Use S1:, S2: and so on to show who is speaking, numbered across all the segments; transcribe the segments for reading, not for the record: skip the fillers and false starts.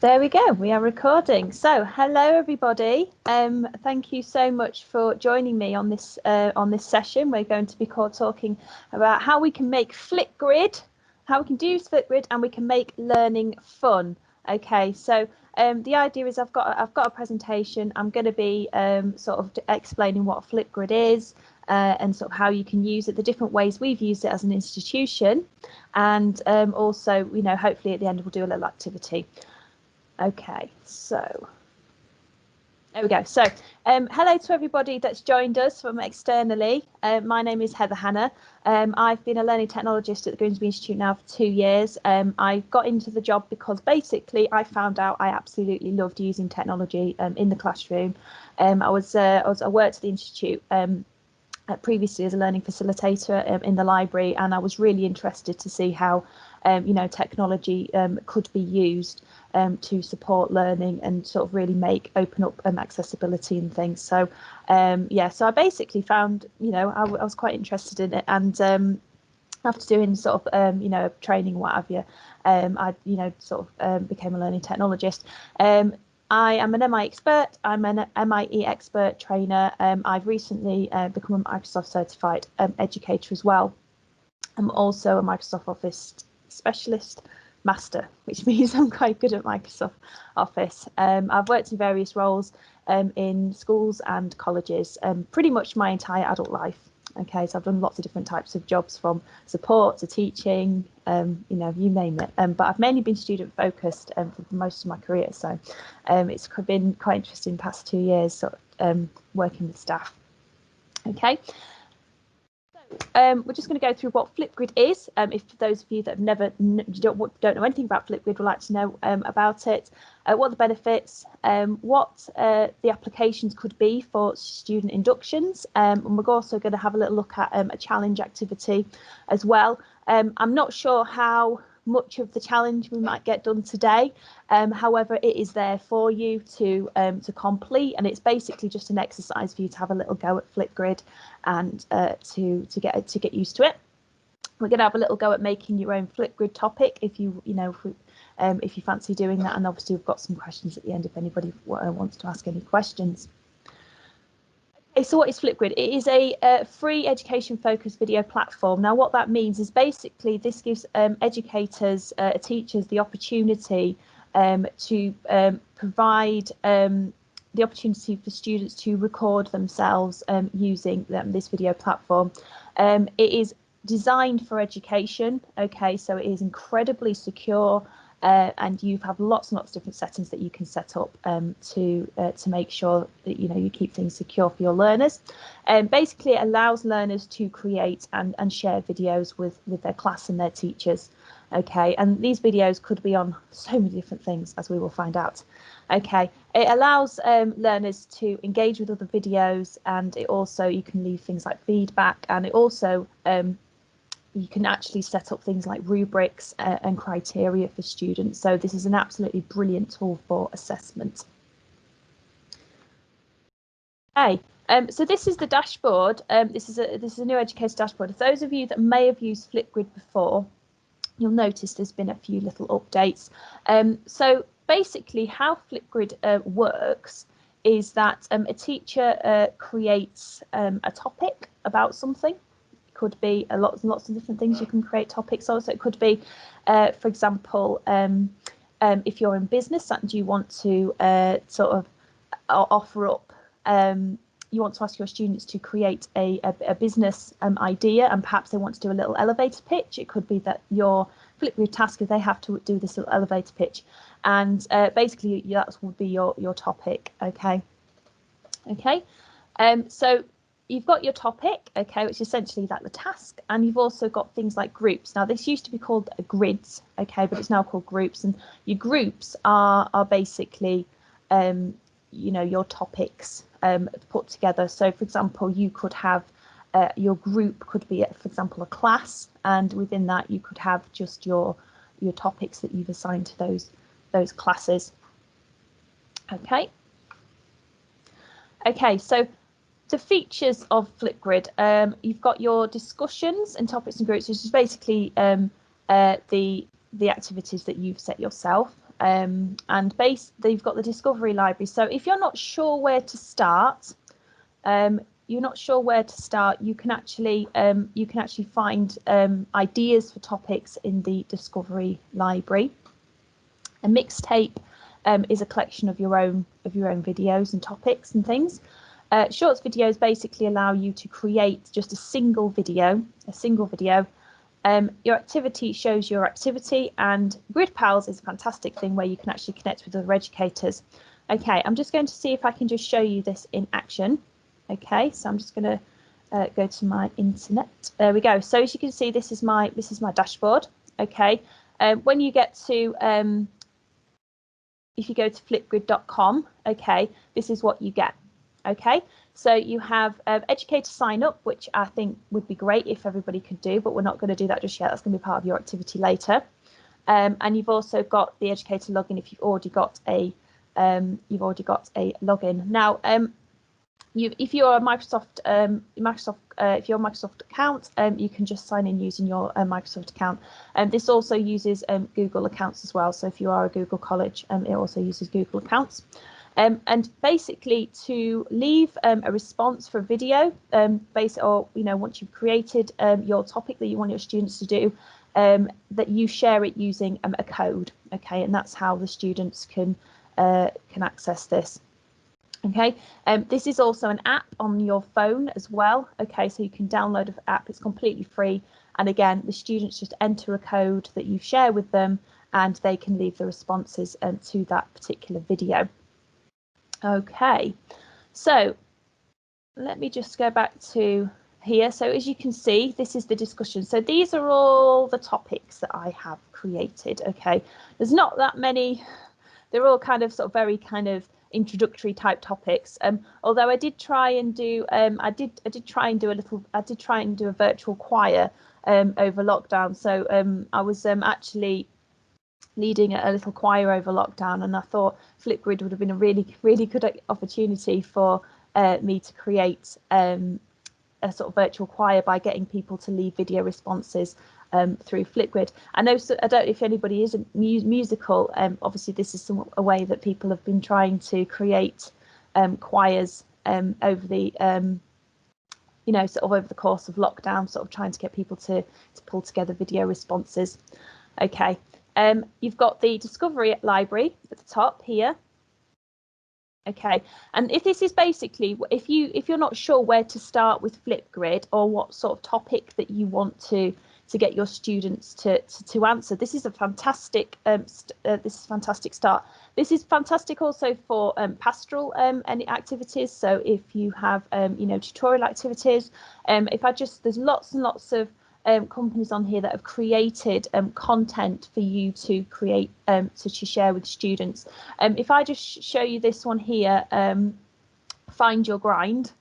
S1: There we go, we are recording. So hello everybody. Thank you so much for joining me on this session. We're going to be talking about how we can make Flipgrid, how we can use Flipgrid and we can make learning fun. Okay, so the idea is I've got a presentation. I'm going to be sort of explaining what a Flipgrid is and sort of how you can use it, the different ways we've used it as an institution, and also, you know, hopefully at the end we'll do a little activity. Okay, so there we go. So hello to everybody that's joined us from externally. My name is Heather Hannah. I've been a learning technologist at the Grimsby Institute now for 2 years. I got into the job because basically I found out I absolutely loved using technology in the classroom. I worked at the Institute previously as a learning facilitator in the library, and I was really interested to see how you know, technology could be used to support learning and sort of really open up accessibility and things. So yeah, so I basically found, you know, I was quite interested in it, and after doing sort of you know, training, what have you, I, you know, sort of became a learning technologist. I am an MIE expert. I'm an MIE expert trainer. I've recently become a Microsoft certified educator as well. I'm also a Microsoft Office specialist master, which means I'm quite good at Microsoft Office. I've worked in various roles in schools and colleges pretty much my entire adult life. Okay, so I've done lots of different types of jobs, from support to teaching, you know, you name it. But I've mainly been student focused for most of my career. So it's been quite interesting the past 2 years sort of working with staff. Okay. We're just going to go through what Flipgrid is. If for those of you that have don't know anything about Flipgrid, would like to know about it, what the benefits, what the applications could be for student inductions, and we're also going to have a little look at a challenge activity as well. I'm not sure how much of the challenge we might get done today, however it is there for you to complete, and it's basically just an exercise for you to have a little go at Flipgrid and to get used to it. We're going to have a little go at making your own Flipgrid topic if you fancy doing that, and obviously we've got some questions at the end if anybody wants to ask any questions. Okay, so what is Flipgrid? It is a free education-focused video platform. Now, what that means is basically this gives educators, teachers, the opportunity to provide the opportunity for students to record themselves using this video platform. It is designed for education. Okay, so it is incredibly secure. And you have lots and lots of different settings that you can set up to make sure that, you know, you keep things secure for your learners. Basically, it allows learners to create and share videos with their class and their teachers. Okay, and these videos could be on so many different things, as we will find out. Okay, it allows learners to engage with other videos, and it also, you can leave things like feedback, and it also you can actually set up things like rubrics and criteria for students. So this is an absolutely brilliant tool for assessment. Okay, so this is the dashboard. This is a new Educator Dashboard. For those of you that may have used Flipgrid before, you'll notice there's been a few little updates. So basically how Flipgrid works is that a teacher creates a topic about something. Could be lots and lots of different things you can create topics on. So it could be, for example, if you're in business and you want to sort of offer up, you want to ask your students to create a business idea, and perhaps they want to do a little elevator pitch. It could be that your Flipgrid task is they have to do this little elevator pitch, and basically that would be your topic. Okay. So you've got your topic, okay, which is essentially like the task, and you've also got things like groups. Now, this used to be called grids, okay, but it's now called groups, and your groups are basically, you know, your topics put together. So, for example, you could have your group could be, for example, a class, and within that you could have just your topics that you've assigned to those classes. Okay, so the features of Flipgrid, you've got your discussions and topics and groups, which is basically the activities that you've set yourself. and they've got the discovery library. So if you're not sure where to start, you can actually find ideas for topics in the discovery library. A mixtape is a collection of your own videos and topics and things. Shorts videos basically allow you to create just a single video. Your activity shows your activity, and Grid Pals is a fantastic thing where you can actually connect with other educators. Okay, I'm just going to see if I can just show you this in action. Okay, so I'm just going to go to my internet. There we go. So as you can see, this is my dashboard. Okay, when you get to if you go to flipgrid.com, okay, this is what you get. Okay, so you have educator sign up, which I think would be great if everybody could do, but we're not going to do that just yet. That's going to be part of your activity later. And you've also got the educator login if you've already got a login. Now, if you're a Microsoft account, you can just sign in using your Microsoft account. This also uses Google accounts as well. So if you are a Google college, it also uses Google accounts. And basically, to leave a response for a video, once you've created your topic that you want your students to do, that you share it using a code. Okay, and that's how the students can access this. Okay, this is also an app on your phone as well. Okay, so you can download an app. It's completely free. And again, the students just enter a code that you share with them, and they can leave the responses to that particular video. Okay, so let me just go back to here. So as you can see, this is the discussion. So these are all the topics that I have created. Okay, there's not that many. They're all kind of very kind of introductory type topics. Although I did try and do I did try and do a virtual choir over lockdown. So I was actually leading a little choir over lockdown, and I thought Flipgrid would have been a really good opportunity for me to create a sort of virtual choir by getting people to leave video responses through Flipgrid. I know, I don't know if anybody is musical. Obviously, this is a way that people have been trying to create choirs over the over the course of lockdown, sort of trying to get people to pull together video responses. Okay. You've got the discovery library at the top here. Okay, and if this is basically, if you're not sure where to start with Flipgrid or what sort of topic that you want to get your students to answer, this is a fantastic fantastic start. This is fantastic also for pastoral any activities. So if you have tutorial activities, there's lots and lots of companies on here that have created content for you to create to share with students. If I just show you this one here, Find Your Grind.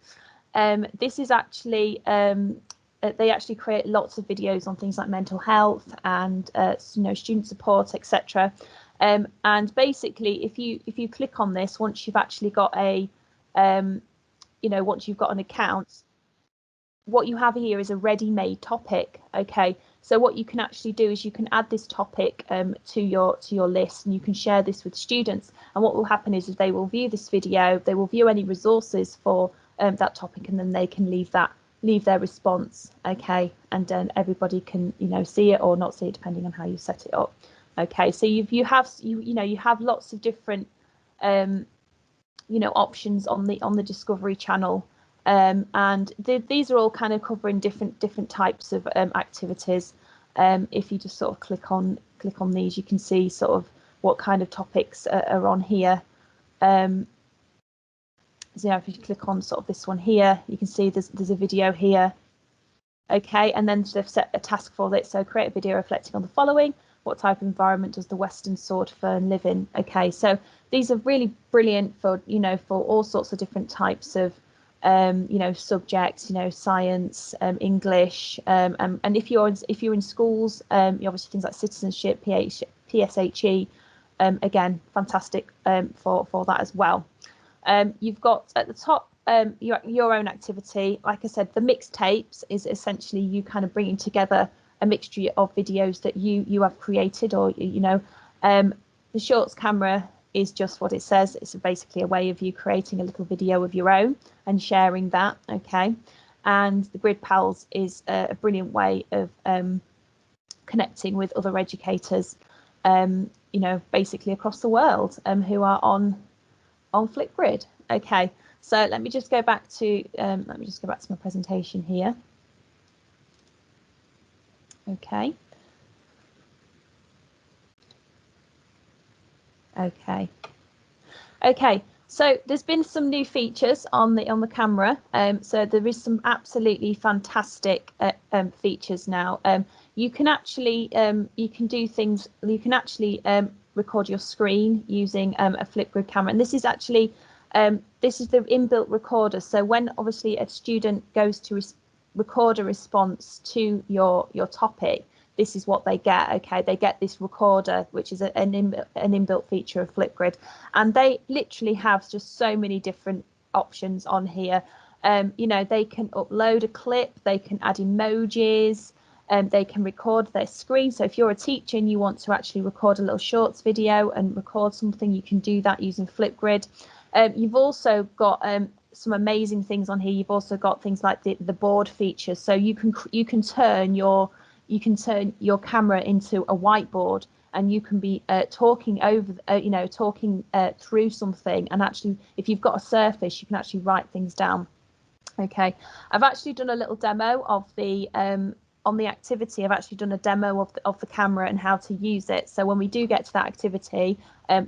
S1: This is actually they actually create lots of videos on things like mental health and student support, etc. And basically, if you click on this, once you've actually got once you've got an account, what you have here is a ready-made topic. Okay, so what you can actually do is you can add this topic to your list, and you can share this with students. And what will happen is they will view this video, they will view any resources for that topic, and then they can leave their response. Okay, and then everybody can see it or not see it depending on how you set it up. Okay, so you have lots of different options on the Discovery channel. And these are all kind of covering different types of activities. If you just sort of click on these, you can see sort of what kind of topics are on here. So if you click on sort of this one here, you can see there's a video here. Okay, and then they've set a task for it. So create a video reflecting on the following. What type of environment does the Western sword fern live in? Okay, so these are really brilliant for for all sorts of different types of subjects, science, English, and if you're in schools, obviously things like citizenship, PSHE, again, fantastic for that as well. You've got at the top your own activity. Like I said, the mixtapes is essentially you kind of bringing together a mixture of videos that you have created, or The shorts camera is just what it says. It's basically a way of you creating a little video of your own and sharing that. Okay, and the Grid Pals is a brilliant way of connecting with other educators, basically across the world, who are on Flipgrid. Okay, so let me just go back to my presentation here. Okay. Okay, so there's been some new features on the camera. So there is some absolutely fantastic features now. You can actually do things. You can actually record your screen using a Flipgrid camera, and this is actually this is the inbuilt recorder. So when obviously a student goes to record a response to your topic, this is what they get. Okay, they get this recorder, which is an inbuilt feature of Flipgrid, and they literally have just so many different options on here. They can upload a clip, they can add emojis, they can record their screen. So if you're a teacher and you want to actually record a little shorts video and record something, you can do that using Flipgrid. You've also got some amazing things on here. You've also got things like the board feature, so you can turn your camera into a whiteboard, and you can be talking over, talking through something, and actually, if you've got a surface, you can actually write things down. Okay, I've actually done a little demo of the on the activity. I've actually done a demo of the camera and how to use it. So when we do get to that activity,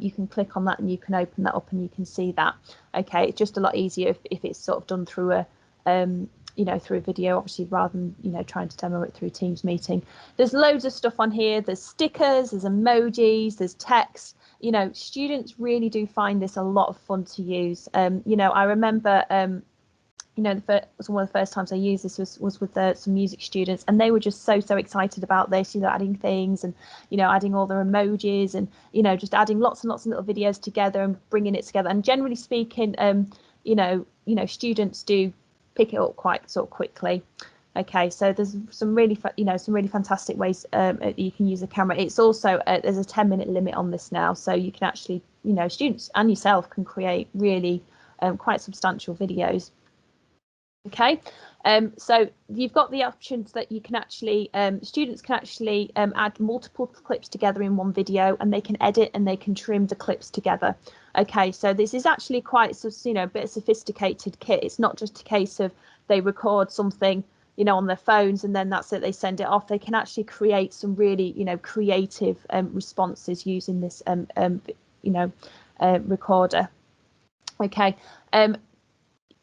S1: you can click on that and you can open that up and you can see that. Okay, it's just a lot easier if it's sort of done through a through a video, obviously, rather than trying to demo it through Teams meeting. There's loads of stuff on here. There's stickers, there's emojis, there's text. Students really do find this a lot of fun to use. I remember one of the first times I used this was with some music students, and they were just so excited about this, adding things and adding all their emojis and just adding lots and lots of little videos together and bringing it together. And generally speaking, students do pick it up quite sort of quickly. Okay, so there's some really fantastic ways you can use the camera. It's also there's a 10-minute limit on this now, so you can actually students and yourself can create really quite substantial videos. Okay, so you've got the options that you can actually students can actually add multiple clips together in one video, and they can edit and they can trim the clips together. Okay, so this is actually quite a bit sophisticated kit. It's not just a case of they record something on their phones and then that's it, they send it off. They can actually create some really creative responses using this recorder. Okay,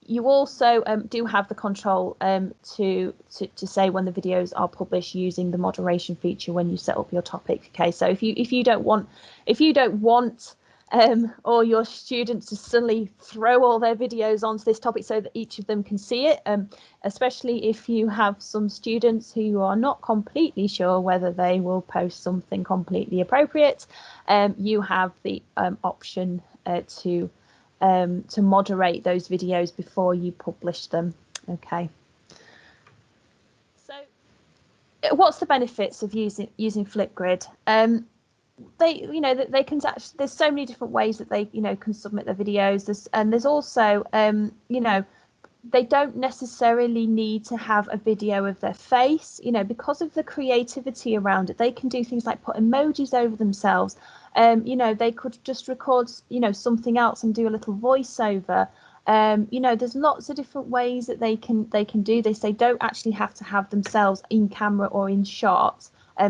S1: you also do have the control to say when the videos are published using the moderation feature when you set up your topic. Okay, so if you don't want all your students to suddenly throw all their videos onto this topic so that each of them can see it, especially if you have some students who are not completely sure whether they will post something completely appropriate, you have the option to moderate those videos before you publish them. Okay, so what's the benefits of using Flipgrid? They can actually, there's so many different ways that they can submit their videos. There's also they don't necessarily need to have a video of their face, because of the creativity around it. They can do things like put emojis over themselves. They could just record something else and do a little voiceover. There's lots of different ways that they can do this. They don't actually have to have themselves in camera or in shot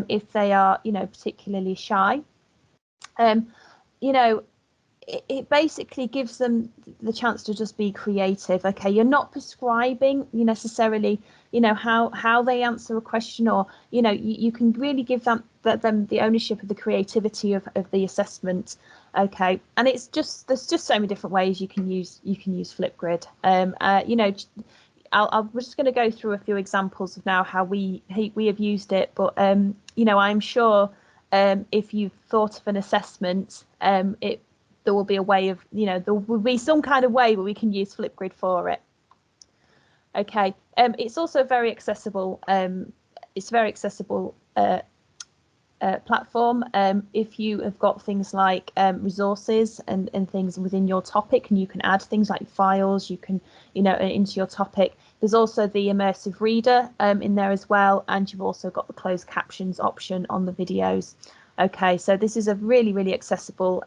S1: if they are particularly shy. It basically gives them the chance to just be creative. Okay, you're not prescribing necessarily how they answer a question, or you can really give them the ownership of the creativity of the assessment. Okay, and there's just so many different ways you can use Flipgrid. We're just going to go through a few examples of now how we have used it, but I'm sure if you've thought of an assessment, there will be a way of there will be some kind of way where we can use Flipgrid for it. Okay, it's also very accessible. It's very accessible platform. If you have got things like resources and things within your topic, and you can add things like files, you can, into your topic. There's also the immersive reader in there as well, and you've also got the closed captions option on the videos. Okay, so this is a really, really accessible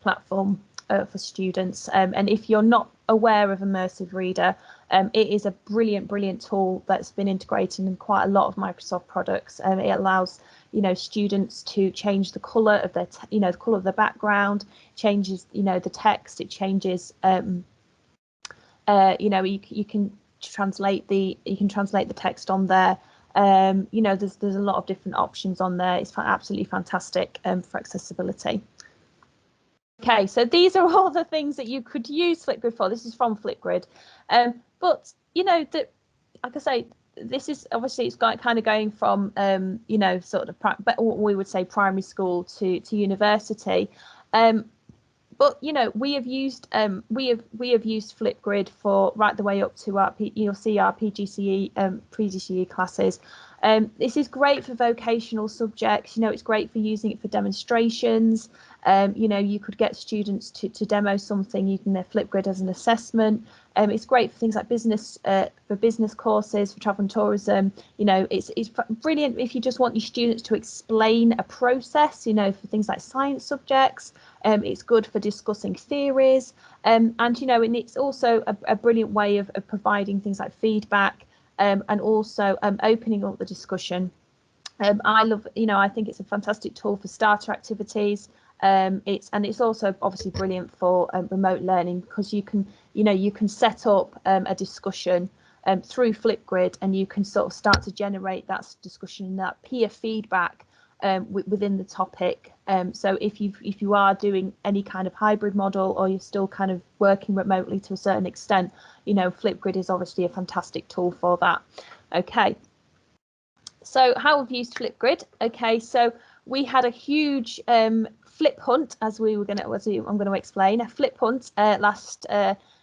S1: platform for students. And if you're not aware of immersive reader, it is a brilliant tool that's been integrated in quite a lot of Microsoft products. It allows students to change the color of their the color of the background, changes the text, it changes you can translate the text on there. There's a lot of different options on there. It's absolutely fantastic for accessibility. Okay, so these are all the things that you could use Flipgrid for. This is from Flipgrid, but like I say, this is obviously it's kind of going from sort of what we would say primary school to university. But we have used Flipgrid for right the way up to you'll see our PGCE pre-GCE classes. This is great for vocational subjects. It's great for using it for demonstrations. You could get students to demo something using their Flipgrid as an assessment. It's great for things like business courses, for travel and tourism. It's brilliant if you just want your students to explain a process, for things like science subjects. It's good for discussing theories, and it's also a brilliant way of providing things like feedback, and also opening up the discussion. I think it's a fantastic tool for starter activities. It's also obviously brilliant for remote learning, because you can set up a discussion through Flipgrid, and you can sort of start to generate that discussion and that peer feedback within the topic. So if you are doing any kind of hybrid model, or you're still kind of working remotely to a certain extent, Flipgrid is obviously a fantastic tool for that. Okay, so how we've used Flipgrid. Okay, so we had a huge Fliphunt, as I'm going to explain, a Fliphunt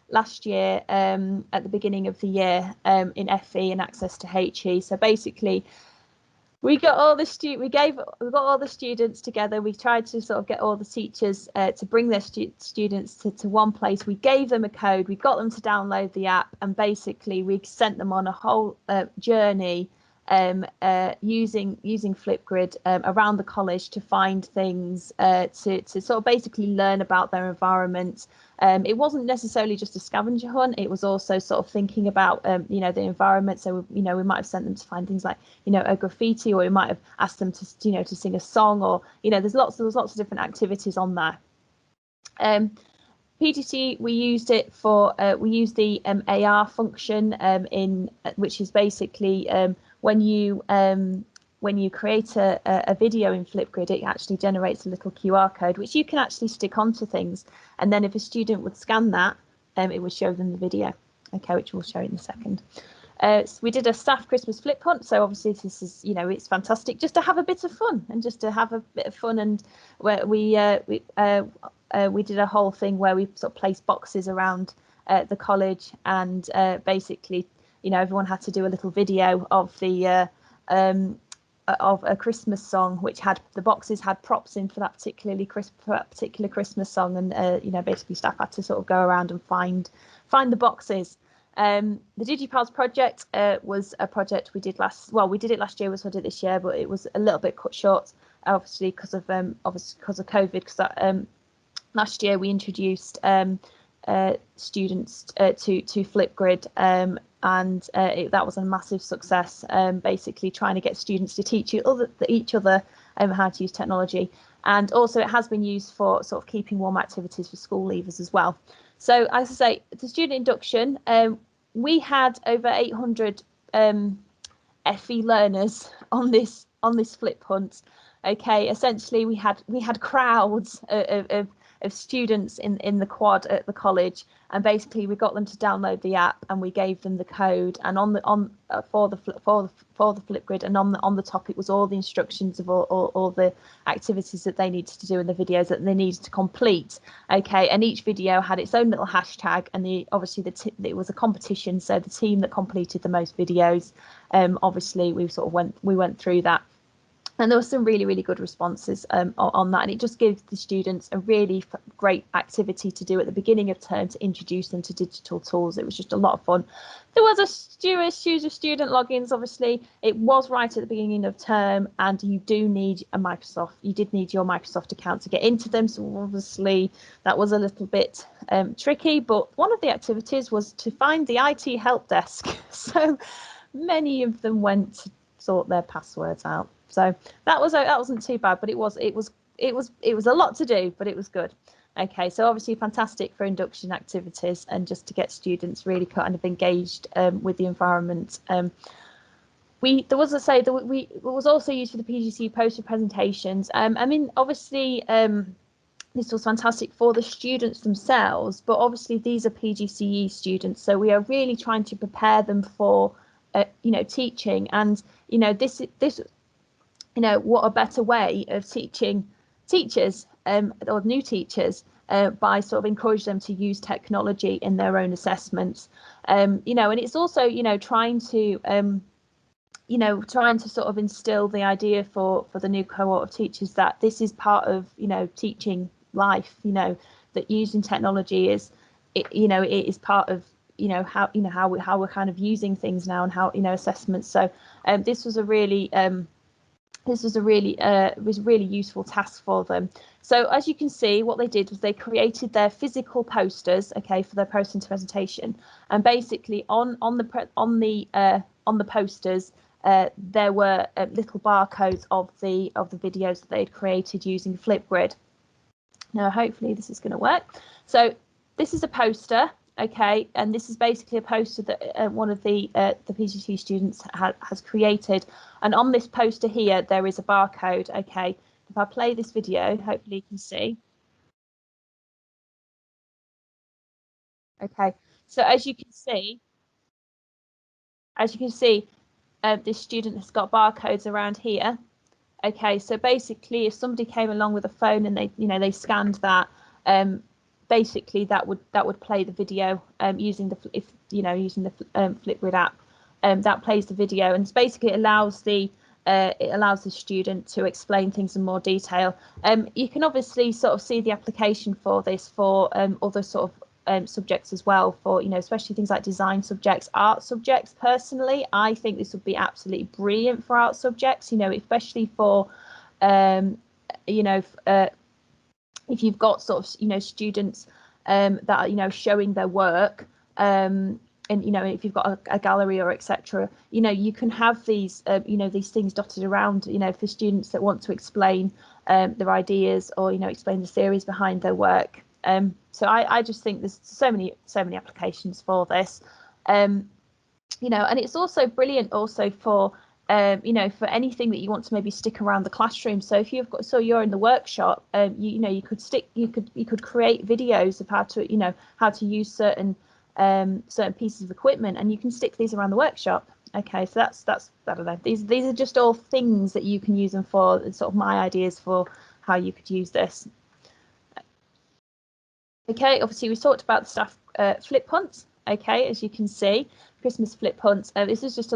S1: last year at the beginning of the year in FE and access to HE. So basically, we got all the students together. We tried to sort of get all the teachers to bring their students to one place. We gave them a code. We got them to download the app, and basically we sent them on a whole journey using Flipgrid around the college to find things to sort of basically learn about their environment. It wasn't necessarily just a scavenger hunt. It was also sort of thinking about the environment. So we might have sent them to find things like a graffiti, or we might have asked them to to sing a song, or there's lots of different activities on there. PGC, we used it for we used the AR function which is basically when you create a video in Flipgrid, it actually generates a little QR code which you can actually stick onto things, and then if a student would scan that, it would show them the video. Okay, which we'll show in a second. So we did a staff Christmas flip hunt. So obviously this is, it's fantastic just to have a bit of fun, and and where we did a whole thing where we sort of placed boxes around the college, and basically, everyone had to do a little video of the of a Christmas song, which the boxes had props in for that particular Christmas song, and basically staff had to sort of go around and find the boxes. The DigiPals project was a project we did we did it last year, so I did it this year, but it was a little bit cut short, obviously because of COVID. Because last year we introduced students to Flipgrid, and that was a massive success. Basically trying to get students to teach each other how to use technology, and also it has been used for sort of keeping warm activities for school leavers as well. So as I say, the student induction, we had over 800 FE learners on this flip hunt. Okay, essentially we had crowds of students in the quad at the college, and basically we got them to download the app, and we gave them the code, and for the Flipgrid, and on the top it was all the instructions of all the activities that they needed to do in the videos that they needed to complete. Okay, and each video had its own little hashtag, and it was a competition, so the team that completed the most videos, obviously we went through that. And there were some really good responses on that, and it just gives the students a really great activity to do at the beginning of term to introduce them to digital tools. It was just a lot of fun. There was a student logins. Obviously, it was right at the beginning of term, and you do need a Microsoft. You did need your Microsoft account to get into them. So obviously, that was a little bit tricky. But one of the activities was to find the IT help desk. So many of them went to sort their passwords out. So that wasn't too bad, but it was a lot to do, but it was good. Okay, so obviously fantastic for induction activities and just to get students really kind of engaged with the environment. It was also used for the PGCE poster presentations. I mean, obviously this was fantastic for the students themselves, but obviously these are PGCE students, so we are really trying to prepare them for teaching. And this what a better way of teaching teachers or new teachers by sort of encourage them to use technology in their own assessments. And it's also trying to sort of instill the idea for the new cohort of teachers that this is part of teaching life, that using technology is it is part of how we're kind of using things now, and how assessments. So this was a really useful task for them. So as you can see, what they did was they created their physical posters, okay, for their poster presentation, and basically on the posters there were little barcodes of the videos that they'd created using Flipgrid. Now hopefully this is going to work. So this is a poster, okay, and this is basically a poster that one of the PGCE students has created, and on this poster here there is a barcode. Okay, if I play this video, hopefully you can see. Okay, so as you can see, this student has got barcodes around here. Okay, so basically if somebody came along with a phone and they scanned that, basically that would play the video using the Flipgrid app. That plays the video, and basically it allows the student to explain things in more detail. You can obviously sort of see the application for this for other sort of subjects as well, for especially things like design subjects, art subjects. Personally, I think this would be absolutely brilliant for art subjects, especially for if you've got sort of students that are showing their work, and if you've got a gallery or etc, you can have these these things dotted around for students that want to explain their ideas, or explain the theories behind their work. So I just think there's so many applications for this, and it's also brilliant also for for anything that you want to maybe stick around the classroom. So if you're in the workshop, you could create videos of how to use certain pieces of equipment, and you can stick these around the workshop. Okay, so that's I don't know, these are just all things that you can use them for, sort of my ideas for how you could use this. Okay, obviously we talked about the staff Fliphunt. Okay, as you can see, Christmas Fliphunt. This is just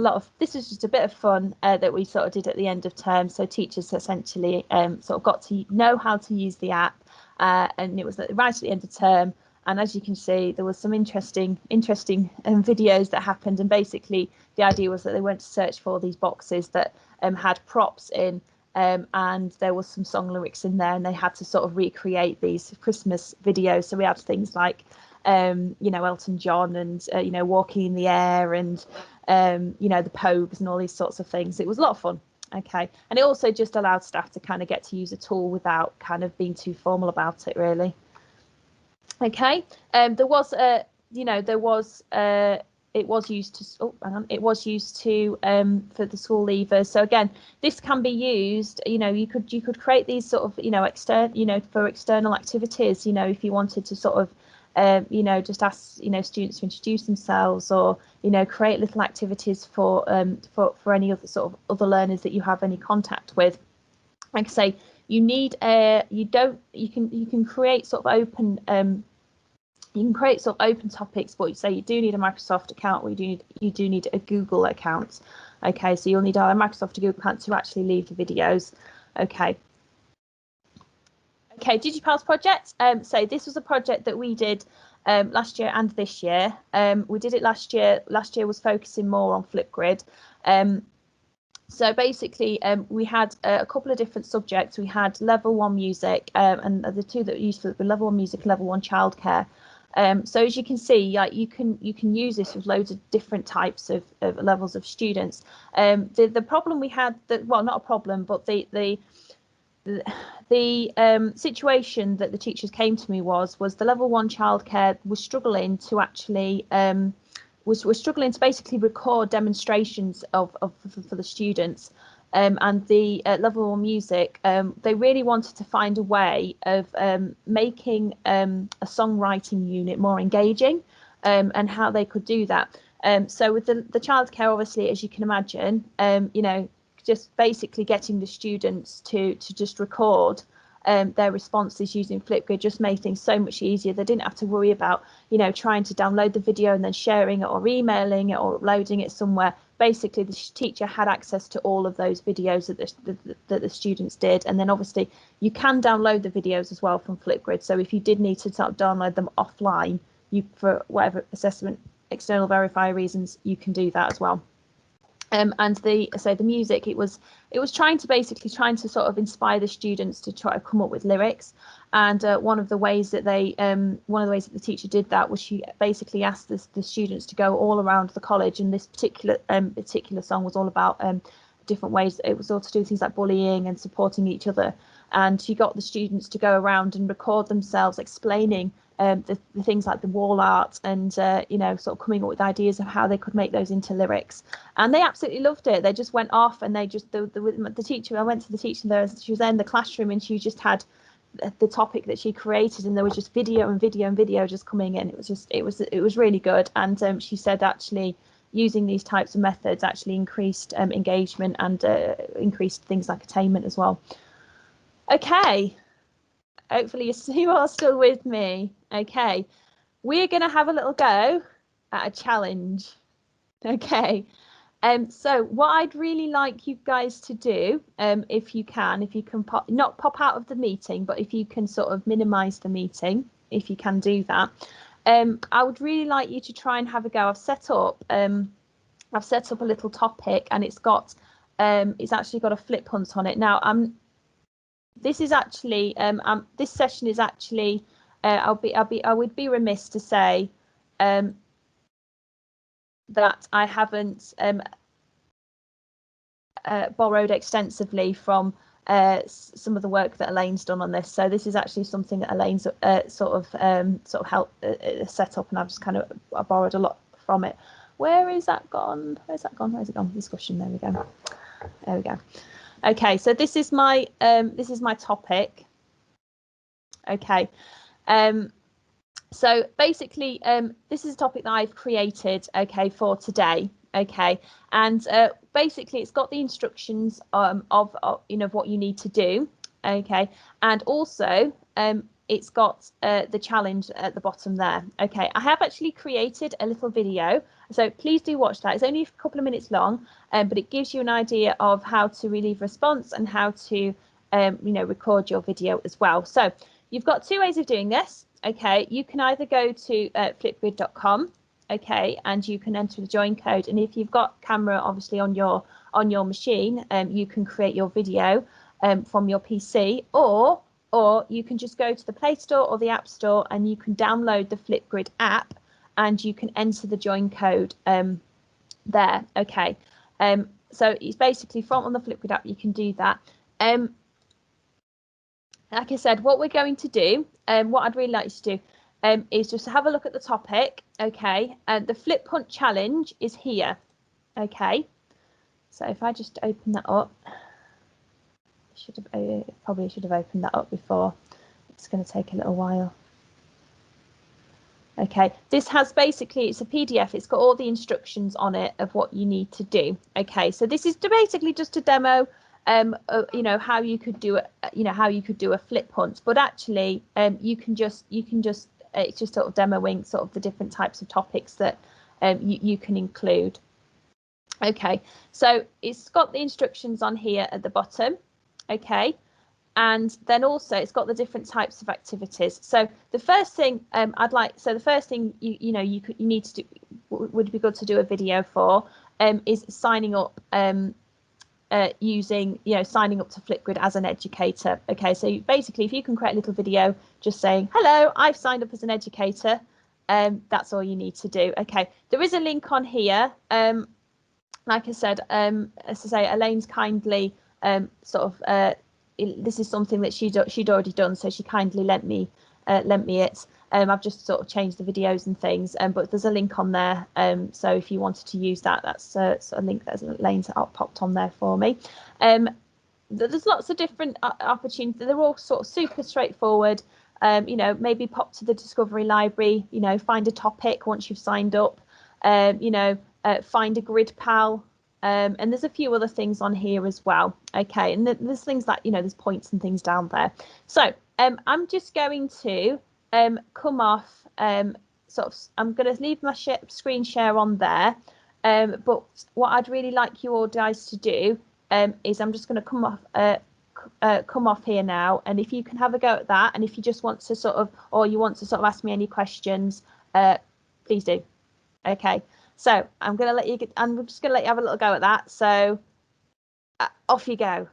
S1: a bit of fun that we sort of did at the end of term. So teachers essentially sort of got to know how to use the app, and it was right at the end of term. And as you can see, there was some interesting videos that happened. And basically, the idea was that they went to search for these boxes that had props in. And there was some song lyrics in there, and they had to sort of recreate these Christmas videos. So we had things like Elton John and Walking in the Air, and the Pogues and all these sorts of things. It was a lot of fun. Okay, and it also just allowed staff to kind of get to use a tool without kind of being too formal about it, really. Okay, it was used to for the school leavers. So again, this can be used, you could create these sort of for external activities, if you wanted to sort of just ask students to introduce themselves, or create little activities for any other sort of other learners that you have any contact with. Like I say, you can create sort of open topics, but you say you do need a Microsoft account, or you do need a Google account. Okay, so you'll need either Microsoft or Google Hands to actually leave the videos. Okay. Okay, DigiPals project. So this was a project that we did last year and this year. We did it last year. Last year was focusing more on Flipgrid. So basically, we had a couple of different subjects. We had level 1 music, and the two that we used for level 1 music, level 1 childcare. So as you can see, like you can use this with loads of different types of levels of students. The problem we had, well, not a problem, but the situation that the teachers came to me was the level 1 childcare was struggling to actually was struggling to basically record demonstrations for the students, and the level 1 music, they really wanted to find a way of making a songwriting unit more engaging, and how they could do that. So with the childcare, obviously, as you can imagine, you know, just basically getting the students to just record their responses using Flipgrid just made things so much easier. They didn't have to worry about, you know, trying to download the video and then sharing it or emailing it or uploading it somewhere. Basically, the teacher had access to all of those videos that the students did. And then obviously you can download the videos as well from Flipgrid. So if you did need to download them offline, you, for whatever assessment, external verifier reasons, you can do that as well. And the music, it was trying to sort of inspire the students to try to come up with lyrics. And one of the ways that the teacher did that was she basically asked the students to go all around the college, and this particular song was all about different ways. It was all to do with things like bullying and supporting each other. And she got the students to go around and record themselves explaining the things like the wall art and you know, sort of coming up with ideas of how they could make those into lyrics. And they absolutely loved it. They just went off, and they just the teacher, I went to the teacher there, she was there in the classroom, and she just had the topic that she created, and there was just video and video and video just coming in. It was really good. And she said actually using these types of methods actually increased engagement and increased things like attainment as well. Okay, hopefully you are still with me. Okay, we're going to have a little go at a challenge. Okay, so what I'd really like you guys to do, if you can not pop out of the meeting, but if you can sort of minimize the meeting, if you can do that, I would really like you to try and have a go. I've set up a little topic, and it's actually got a Fliphunt on it. Now this is actually this session is actually I would be remiss to say that I haven't borrowed extensively from some of the work that Elaine's done on this. So this is actually something that Elaine's sort of helped set up, and I've just I borrowed a lot from it. Where is that gone? Where's that gone? Where's it gone? Discussion. There we go. There we go. Okay, so this is my topic. Okay, so basically this is a topic that I've created, okay, for today. Okay, and basically it's got the instructions of you know, what you need to do. Okay, and also it's got the challenge at the bottom there. Okay, I have actually created a little video, so please do watch that. It's only a couple of minutes long, but it gives you an idea of how to relieve response and how to you know, record your video as well. So you've got two ways of doing this. Okay, you can either go to flipgrid.com, okay, and you can enter the join code, and if you've got camera obviously on your machine, you can create your video from your PC, or you can just go to the Play Store or the App Store, and you can download the Flipgrid app, and you can enter the join code there. Okay, so it's basically on the Flipgrid app, you can do that. Like I said, what we're going to do, what I'd really like you to do, is just have a look at the topic. Okay, and the Fliphunt challenge is here. Okay, so if I just open that up, probably should have opened that up before. It's going to take a little while. Okay, this has basically, it's a PDF. It's got all the instructions on it of what you need to do. Okay, so this is basically just a demo. You know, how you could do it. You know, how you could do a Fliphunt, but actually, you can just it's just sort of demoing sort of the different types of topics that you can include. Okay, so it's got the instructions on here at the bottom. Okay, and then also it's got the different types of activities. So the first thing the first thing you need to do, would be good to do a video for, is signing up, using, signing up to Flipgrid as an educator. Okay, so basically if you can create a little video just saying, hello, I've signed up as an educator, that's all you need to do. Okay, there is a link on here. Like I said, as I say, Elaine's kindly this is something that she'd already done, so she kindly lent me it. I've just sort of changed the videos and things, but there's a link on there. So if you wanted to use that, that's a link that Elaine's popped on there for me. There's lots of different opportunities. They're all sort of super straightforward. Maybe pop to the Discovery Library. Find a topic once you've signed up. Find a grid pal, and there's a few other things on here as well. Okay, and there's things like, there's points and things down there. So I'm just going to come off, I'm going to leave my screen share on there, but what I'd really like you all guys to do is I'm just going to come off here now, and if you can have a go at that, and if you just want to you want to ask me any questions, please do. Okay, so I'm just going to let you have a little go at that. So off you go,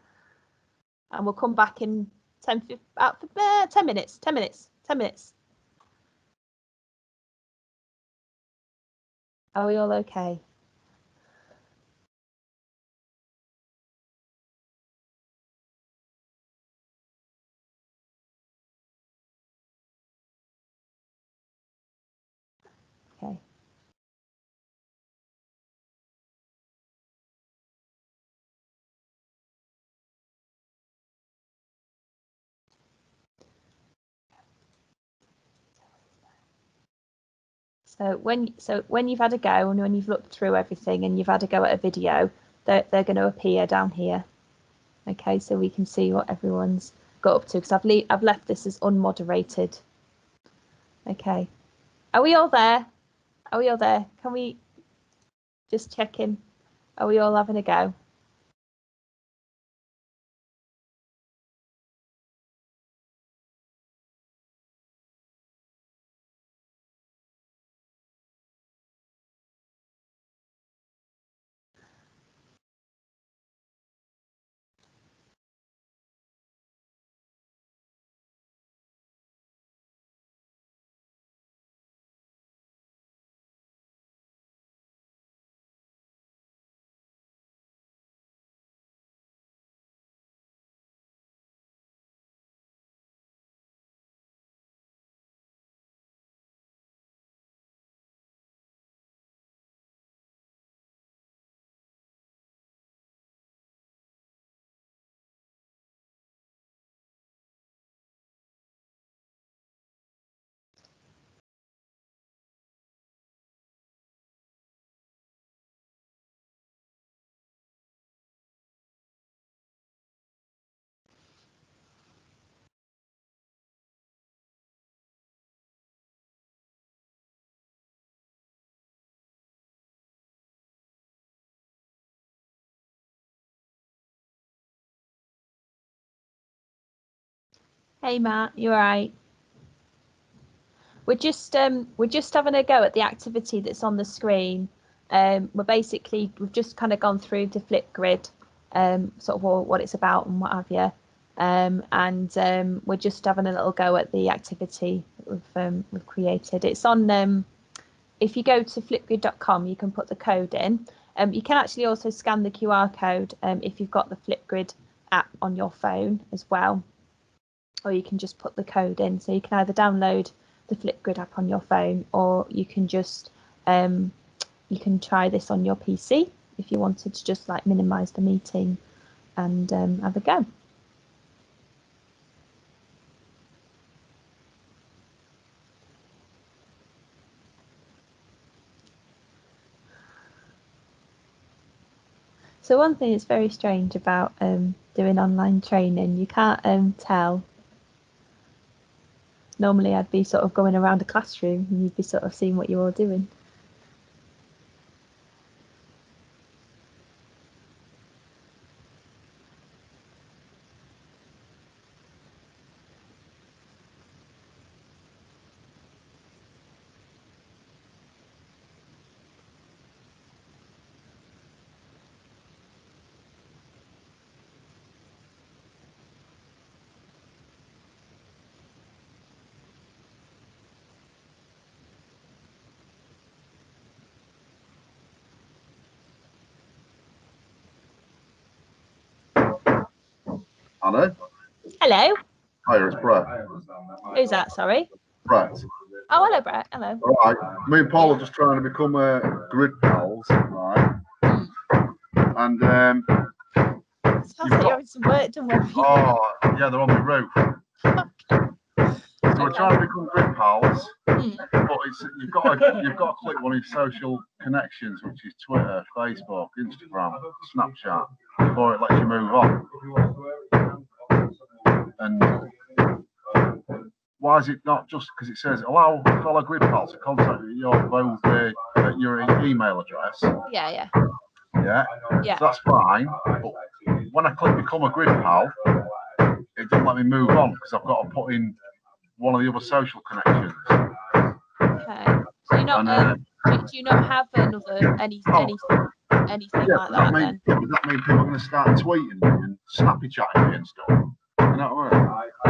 S1: and we'll come back in 10 minutes. Are we all okay? Okay. So when you've had a go, and when you've looked through everything and you've had a go at a video, they're going to appear down here. Okay, so we can see what everyone's got up to, because I've left this as unmoderated. Okay, are we all there? Are we all there? Can we just check in? Are we all having a go? Hey Matt, you all right? We're just having a go at the activity that's on the screen. We've just kind of gone through the Flipgrid, what it's about and what have you. We're just having a little go at the activity that we've created. It's on, if you go to flipgrid.com, you can put the code in. You can actually also scan the QR code if you've got the Flipgrid app on your phone as well, or you can just put the code in. So you can either download the Flipgrid app on your phone, or you can just you can try this on your PC if you wanted to just like minimize the meeting and have a go. So one thing that's very strange about doing online training, you can't tell. Normally I'd be sort of going around a classroom and you'd be sort of seeing what you're all doing.
S2: Hello.
S1: Hello.
S2: Hi, it's Brett.
S1: Who's that? Sorry.
S2: Brett.
S1: Oh, hello, Brett. Hello.
S2: All right. Me and Paul are just trying to become grid pals, right? And
S1: Sounds like you're in some work done.
S2: Oh, yeah, they're on the roof. So we're trying to become grid pals, but you've got to click one of your social connections, which is Twitter, Facebook, Instagram, Snapchat, before it lets you move on. And why is it not just because it says allow fellow grid pals to contact your email address?
S1: Yeah.
S2: So that's fine. But when I click become a grid pal, it doesn't let me move on because I've got to put in one of the other social connections.
S1: Okay. So you're not do you not have anything like that then?
S2: Yeah, does that mean people are going to start tweeting and snappy chatting me and stuff? You know what I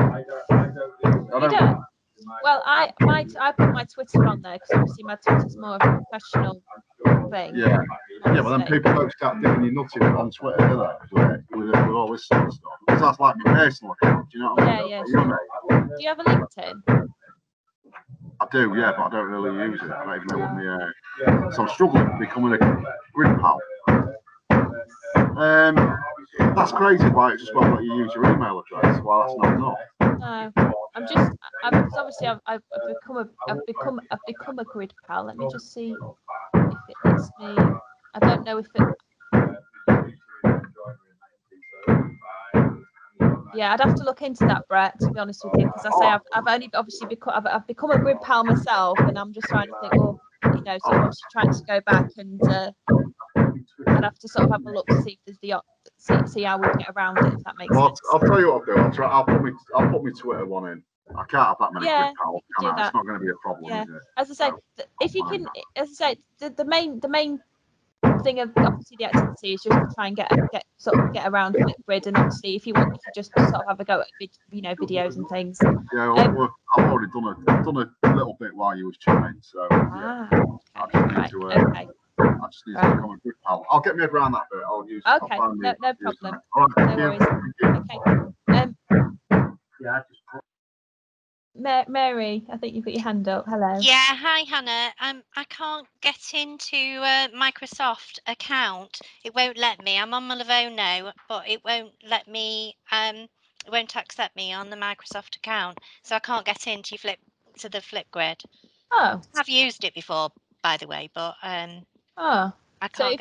S2: mean?
S1: You don't. Well, I put my Twitter on there because obviously my Twitter's more of a professional thing.
S2: Yeah, but then people don't start digging you nutty on Twitter, do they? With all this sort of stuff. Because that's like my personal account, do you know what I mean?
S1: Yeah. Do you have a LinkedIn?
S2: I do, yeah, but I don't really use it. I don't even know what my so I'm struggling becoming a grid pal. That's crazy. Why it just won't let you use your email address? Well, that's not enough.
S1: No, because obviously I've become a grid pal. Let me just see if it lets me. I don't know if it. Yeah, I'd have to look into that, Brett, to be honest with you, because I say I've only obviously I've become a grid pal myself, and I'm just trying to think, well, so I'm obviously trying to go back and I'd have to sort of have a look to see if there's see how we get around it, if that makes sense.
S2: I'll tell you what I'll do. I'll put my Twitter one in. I can't have that many grid pals, can I? It's not going to be a problem, is it?
S1: As I say, if you can, as I say, the main thing of obviously the activity is just to try and get around Flipgrid, and obviously if you want to just sort of have a go at videos and things.
S2: Yeah, well, I've already done a little bit while you was chatting, so I just need to become a grid pal. I'll get me around that bit. I'll use.
S1: Okay, no problem. All right, no worries. Okay. Mary, I think you've got your hand up. Hello.
S3: Yeah, hi Hannah. I can't get into Microsoft account. It won't let me. I'm on my phone now, but it won't let me. It won't accept me on the Microsoft account, so I can't get into the Flipgrid.
S1: Oh.
S3: I've used it before, by the way, but I
S1: So
S3: can't.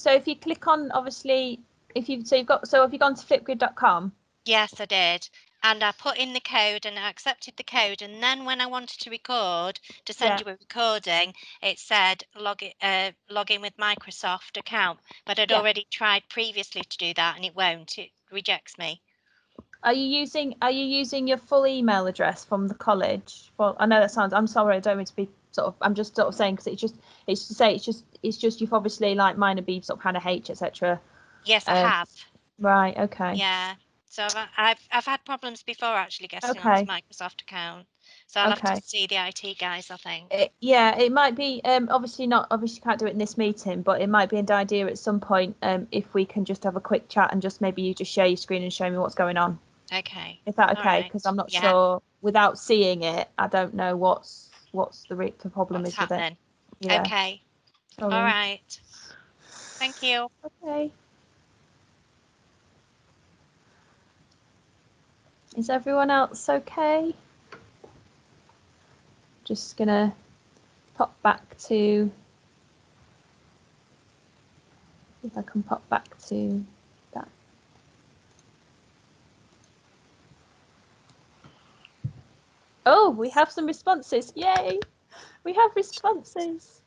S1: if you click on, obviously, have you gone to flipgrid.com?
S3: Yes, I did. And I put in the code and I accepted the code. And then when I wanted to record, to send you a recording, it said log in with Microsoft account. But I'd already tried previously to do that and it won't. It rejects me.
S1: Are you using your full email address from the college? Well, I know that sounds. I'm sorry, I don't mean to be sort of. I'm just sort of saying because it's just you've obviously like mine would be sort of Hannah H, etc.
S3: Yes, I have.
S1: Right. Okay.
S3: Yeah. So I've had problems before actually getting onto Microsoft account. So I'll have to see the IT guys, I think.
S1: It might be obviously can't do it in this meeting, but it might be an idea at some point if we can just have a quick chat and just maybe you just share your screen and show me what's going on.
S3: Okay.
S1: Is that okay? Because I'm not sure without seeing it, I don't know what's the problem is
S3: happening
S1: with it. Yeah.
S3: Okay.
S1: Sorry.
S3: All right. Thank you.
S1: Okay. Is everyone else okay? Just gonna pop back to. If I can pop back to that. Oh, we have some responses. Yay! We have responses.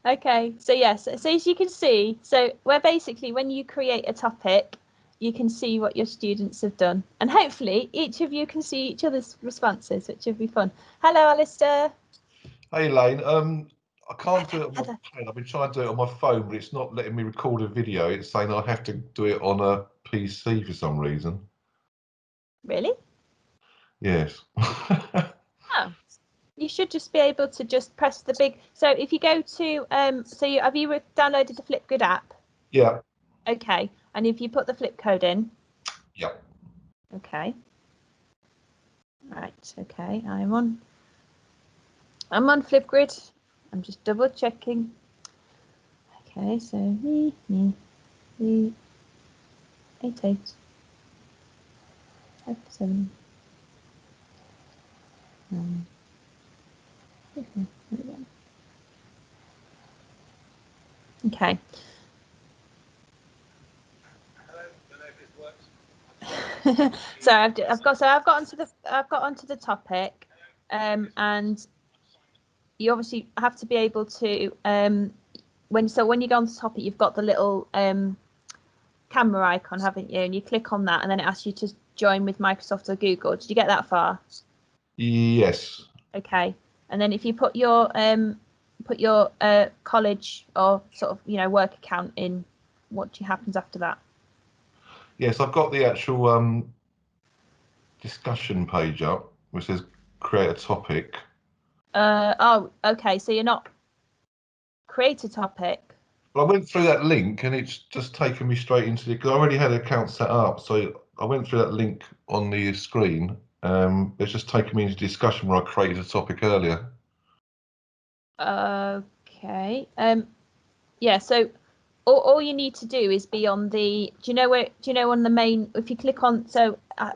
S1: Okay, so yes, so as you can see, we're basically when you create a topic, you can see what your students have done, and hopefully each of you can see each other's responses, which will be fun. Hello, Alistair.
S4: Hey, Elaine. I can't do it on my pen. I've been trying to do it on my phone, but it's not letting me record a video. It's saying I have to do it on a PC for some reason.
S1: Really?
S4: Yes.
S1: Oh, you should just be able to just press the big. So if you go to have you downloaded the Flipgrid app?
S4: Yeah.
S1: Okay, and if you put the flip code in.
S4: Yep.
S1: Okay. Right. Okay. I'm on Flipgrid. I'm just double checking. Okay. So me 88 7. Okay. So I've got onto the topic, and you obviously have to be able to when you go on the topic, you've got the little camera icon, haven't you? And you click on that, and then it asks you to join with Microsoft or Google. Did you get that far?
S4: Yes.
S1: Okay. And then if you put your college or sort of work account in, what happens after that?
S4: Yes, I've got the actual discussion page up, which says create a topic.
S1: Oh, okay. So you're not create a topic.
S4: Well, I went through that link and it's just taken me straight into the, because I already had an account set up. So I went through that link on the screen. It's just taken me into discussion where I created a topic earlier.
S1: Okay. Yeah. So all you need to do is be on the. Do you know on the main? If you click on, so I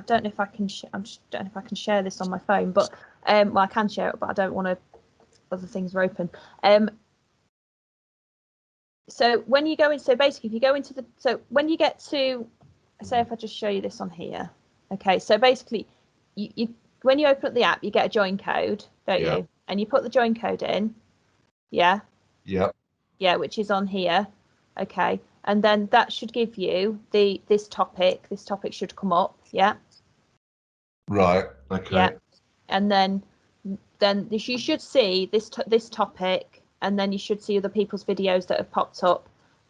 S1: don't know if I can. I just don't know if I can share this on my phone, but well, I can share it, but I don't want to. Other things are open. So when you go in, so basically, if you go into the, so when you get to, say, if I just show you this on here, okay. So basically, you when you open up the app, you get a join code, don't you? And you put the join code in, yeah.
S4: Yeah.
S1: Yeah, which is on here, okay. And then that should give you this topic. This topic should come up, yeah.
S4: Right. Okay.
S1: Yeah. And then you should see this topic, and then you should see other people's videos that have popped up,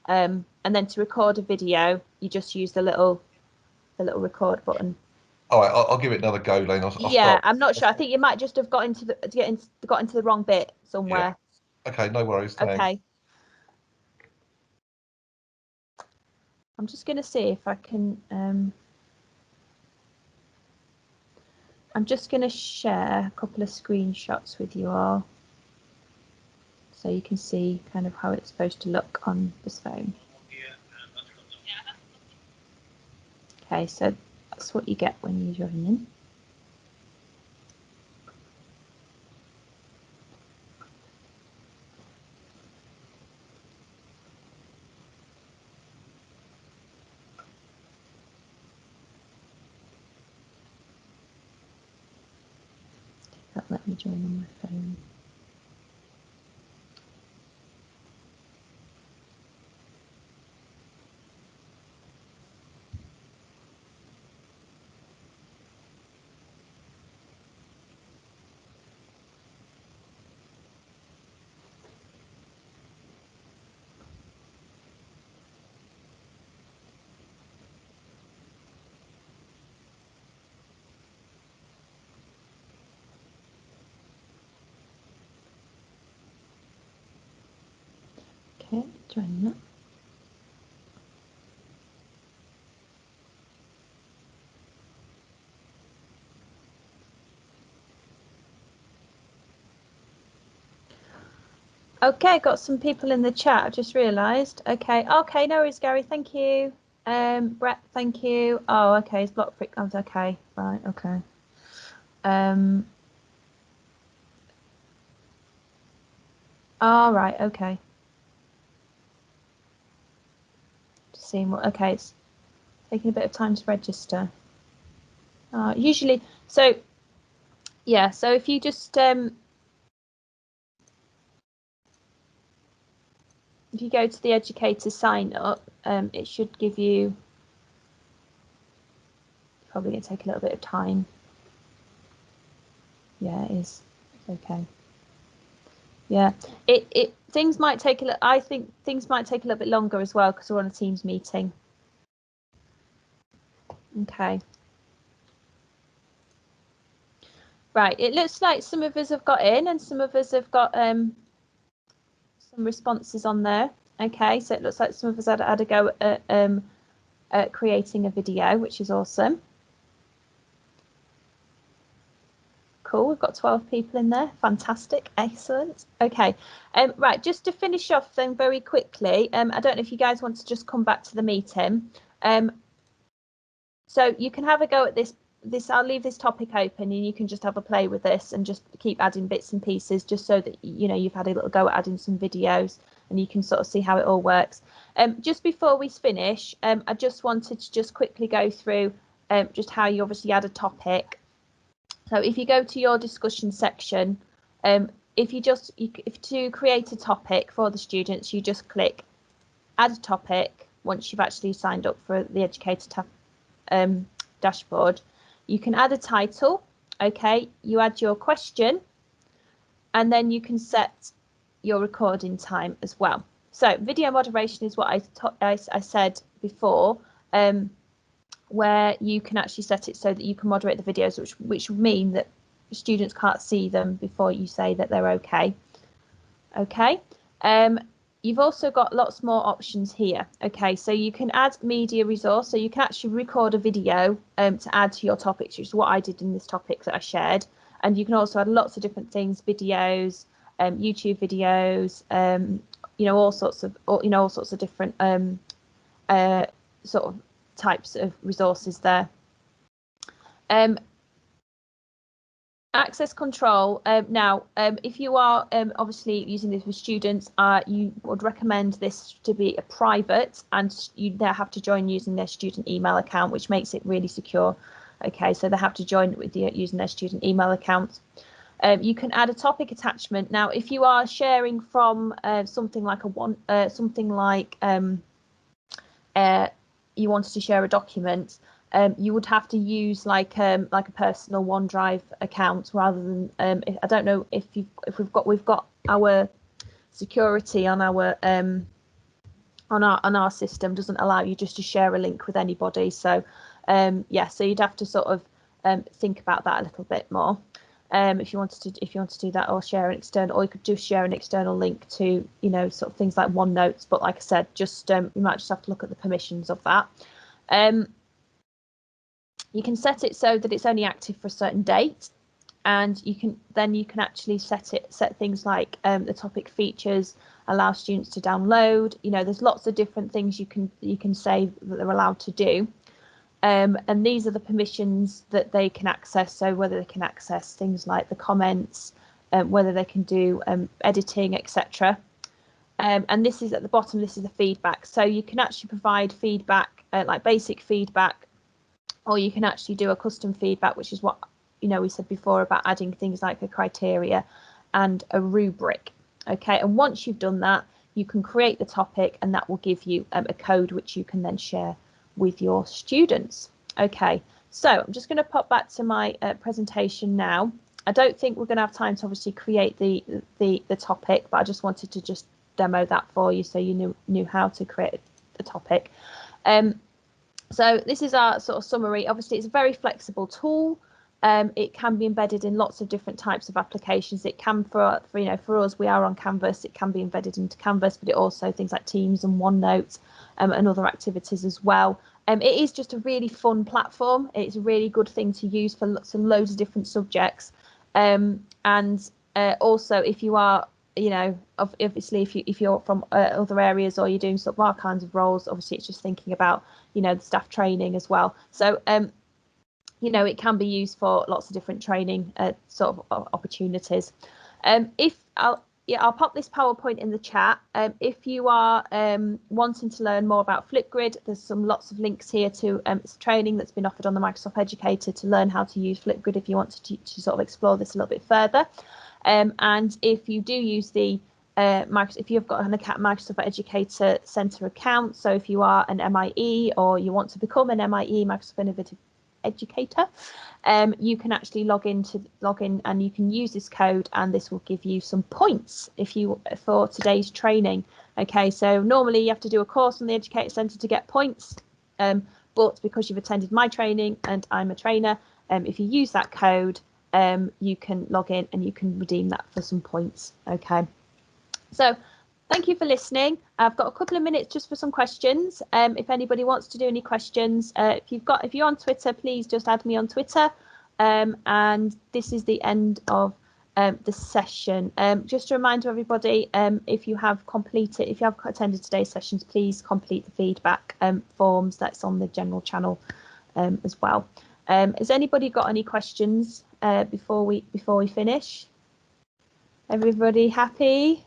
S1: and then to record a video you just use the little record button.
S4: All right, I'll give it another go, Lane. I'll
S1: Yeah,
S4: start.
S1: I'm not sure. I think you might just have got into the wrong bit somewhere.
S4: Yeah. Okay, no worries. Thanks.
S1: Okay. I'm just going to see if I can. I'm just going to share a couple of screenshots with you all, so you can see kind of how it's supposed to look on this phone. Okay, so that's what you get when you join in. That let me join on my phone. Okay, join that. Okay, got some people in the chat. I've just realised. Okay, no worries, Gary. Thank you. Brett, thank you. Oh, okay, it's blocked. Okay, right. Okay. All right. Okay. Just seeing what. Okay, it's taking a bit of time to register. Usually, so yeah. So if you just if you go to the educator sign up, it should give you. Probably going to take a little bit of time. Yeah, it is. It's okay. Yeah, things might take I think things might take a little bit longer as well because we're on a Teams meeting. Okay. Right, it looks like some of us have got in and some of us have got some responses on there. Okay, so it looks like some of us had a go at creating a video, which is awesome. Cool, we've got 12 people in there. Fantastic, excellent. Okay, right, just to finish off then very quickly, I don't know if you guys want to just come back to the meeting. So you can have a go at this. I'll leave this topic open and you can just have a play with this and just keep adding bits and pieces, just so that you've had a little go at adding some videos and you can sort of see how it all works. Just before we finish, I just wanted to just quickly go through just how you obviously add a topic. So if you go to your discussion section, if to create a topic for the students, you just click add a topic once you've actually signed up for the Educator Dashboard. You can add a title, okay, you add your question, and then you can set your recording time as well. So video moderation is what I said before, where you can actually set it so that you can moderate the videos, which would mean that students can't see them before you say that they're okay. Okay. You've also got lots more options here. Okay, so you can add media resource, so you can actually record a video to add to your topics, which is what I did in this topic that I shared. And you can also add lots of different things, videos, YouTube videos, all sorts of different sort of types of resources there. Access control. Now, if you are obviously using this with students, you would recommend this to be a private, and you there have to join using their student email account, which makes it really secure. Okay, so they have to join with using their student email account. You can add a topic attachment. Now, if you are sharing from something like you wanted to share a document, you would have to use like a personal OneDrive account rather than I don't know if we've got our security on our system doesn't allow you just to share a link with anybody. So yeah, so you'd have to sort of think about that a little bit more if you wanted to do that, or share an external, or you could just share an external link to sort of things like OneNote. But like I said, just you might just have to look at the permissions of that. You can set it so that it's only active for a certain date, and you can actually set things like the topic features, allow students to download. There's lots of different things you can say that they're allowed to do, and these are the permissions that they can access. So whether they can access things like the comments, whether they can do editing, etc. And this is at the bottom. This is the feedback. So you can actually provide feedback, like basic feedback, or you can actually do a custom feedback, which is what we said before about adding things like a criteria and a rubric. Okay, and once you've done that, you can create the topic, and that will give you a code which you can then share with your students. Okay, so I'm just going to pop back to my presentation now. I don't think we're going to have time to obviously create the topic, but I just wanted to just demo that for you so you knew how to create the topic. So this is our sort of summary. Obviously, it's a very flexible tool. It can be embedded in lots of different types of applications. It can, for us, we are on Canvas. It can be embedded into Canvas, but it also things like Teams and OneNote and other activities as well. It is just a really fun platform. It's a really good thing to use for loads of different subjects. And also, if you are, obviously, if you're from other areas, or you're doing sort of our kinds of roles, obviously it's just thinking about the staff training as well. So it can be used for lots of different training sort of opportunities. I'll pop this PowerPoint in the chat. If you are wanting to learn more about Flipgrid, there's lots of links here to training that's been offered on the Microsoft Educator to learn how to use Flipgrid if you want to sort of explore this a little bit further. And if you do use the if you've got an Microsoft Educator Centre account, so if you are an MIE or you want to become an MIE, Microsoft Innovative Educator, you can actually log in and you can use this code, and this will give you some points for today's training. Okay, so normally you have to do a course on the Educator Centre to get points, but because you've attended my training and I'm a trainer, if you use that code, you can log in and you can redeem that for some points. Okay, so thank you for listening. I've got a couple of minutes just for some questions. If anybody wants to do any questions, if you're on Twitter, please just add me on Twitter. And this is the end of the session. Just a reminder, everybody, if you have attended today's sessions, please complete the feedback forms that's on the general channel as well. Has anybody got any questions before we finish? Everybody happy?